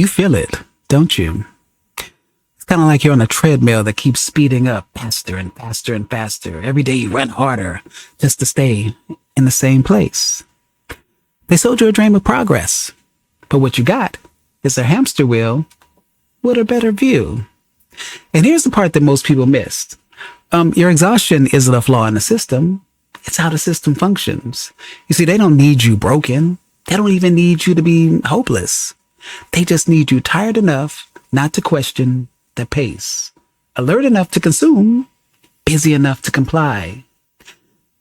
You feel it, don't you? It's kind of like you're on a treadmill that keeps speeding up faster and faster and faster. Every day you run harder just to stay in the same place. They sold you a dream of progress, but what you got is a hamster wheel with a better view. And here's the part that most people missed. Your exhaustion isn't a flaw in the system. It's how the system functions. You see, they don't need you broken. They don't even need you to be hopeless. They just need you tired enough not to question the pace, alert enough to consume, busy enough to comply.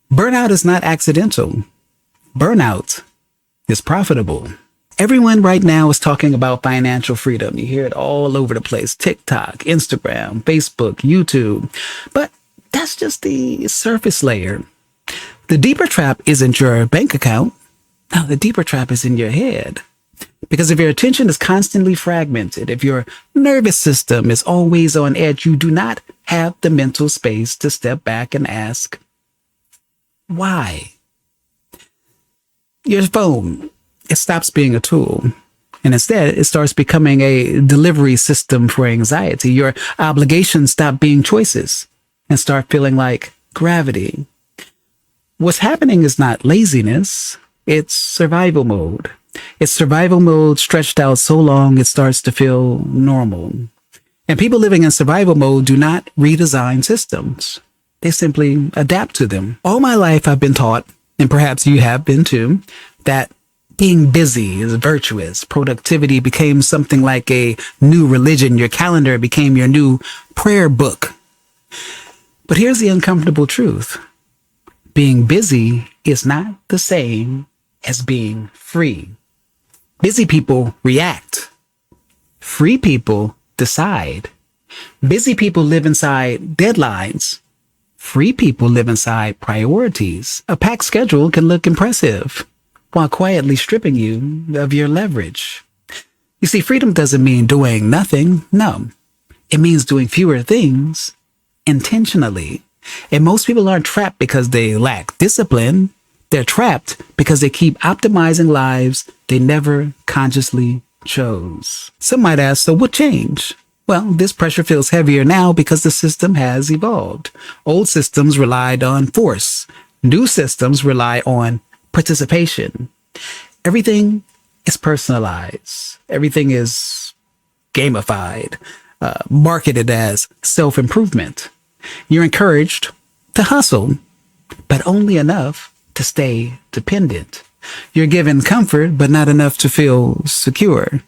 Burnout is not accidental. Burnout is profitable. Everyone right now is talking about financial freedom. You hear it all over the place. TikTok, Instagram, Facebook, YouTube. But that's just the surface layer. The deeper trap isn't your bank account. No, the deeper trap is in your head. Because if your attention is constantly fragmented, if your nervous system is always on edge, you do not have the mental space to step back and ask, why? Your phone, it stops being a tool. And instead, it starts becoming a delivery system for anxiety. Your obligations stop being choices and start feeling like gravity. What's happening is not laziness. It's survival mode. It's survival mode stretched out so long it starts to feel normal. And people living in survival mode do not redesign systems. They simply adapt to them. All my life I've been taught, and perhaps you have been too, that being busy is virtuous. Productivity became something like a new religion. Your calendar became your new prayer book. But here's the uncomfortable truth. Being busy is not the same as being free. Busy people react. Free people decide. Busy people live inside deadlines. Free people live inside priorities. A packed schedule can look impressive while quietly stripping you of your leverage. You see, freedom doesn't mean doing nothing. No, it means doing fewer things intentionally. And most people aren't trapped because they lack discipline. They're trapped because they keep optimizing lives they never consciously chose. Some might ask, so what changed? Well, this pressure feels heavier now because the system has evolved. Old systems relied on force. New systems rely on participation. Everything is personalized. Everything is gamified, marketed as self-improvement. You're encouraged to hustle, but only enough to stay dependent. You're given comfort, but not enough to feel secure.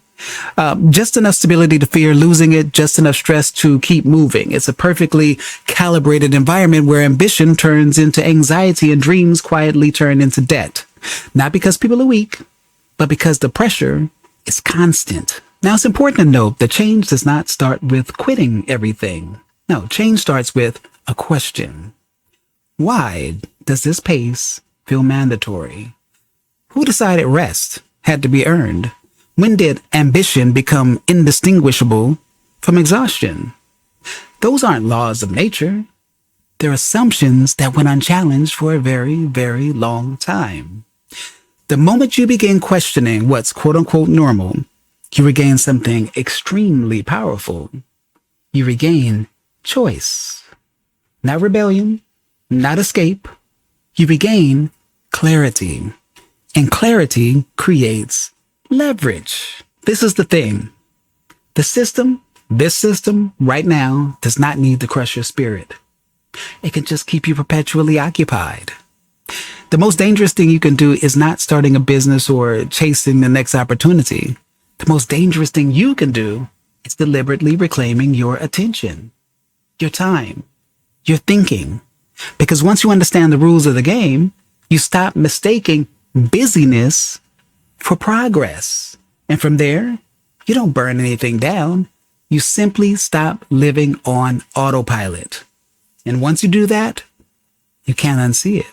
Just enough stability to fear losing it, just enough stress to keep moving. It's a perfectly calibrated environment where ambition turns into anxiety and dreams quietly turn into debt. Not because people are weak, but because the pressure is constant. Now, it's important to note that change does not start with quitting everything. No, change starts with a question. Why does this pace feel mandatory? Who decided rest had to be earned? When did ambition become indistinguishable from exhaustion? Those aren't laws of nature. They're assumptions that went unchallenged for a very, very long time. The moment you begin questioning what's quote unquote normal, you regain something extremely powerful. You regain choice. Not rebellion, not escape. You regain clarity. And clarity creates leverage. This is the thing. This system right now does not need to crush your spirit. It can just keep you perpetually occupied. The most dangerous thing you can do is not starting a business or chasing the next opportunity. The most dangerous thing you can do is deliberately reclaiming your attention, your time, your thinking. Because once you understand the rules of the game, you stop mistaking busyness for progress. And from there, you don't burn anything down. You simply stop living on autopilot. And once you do that, you can't unsee it.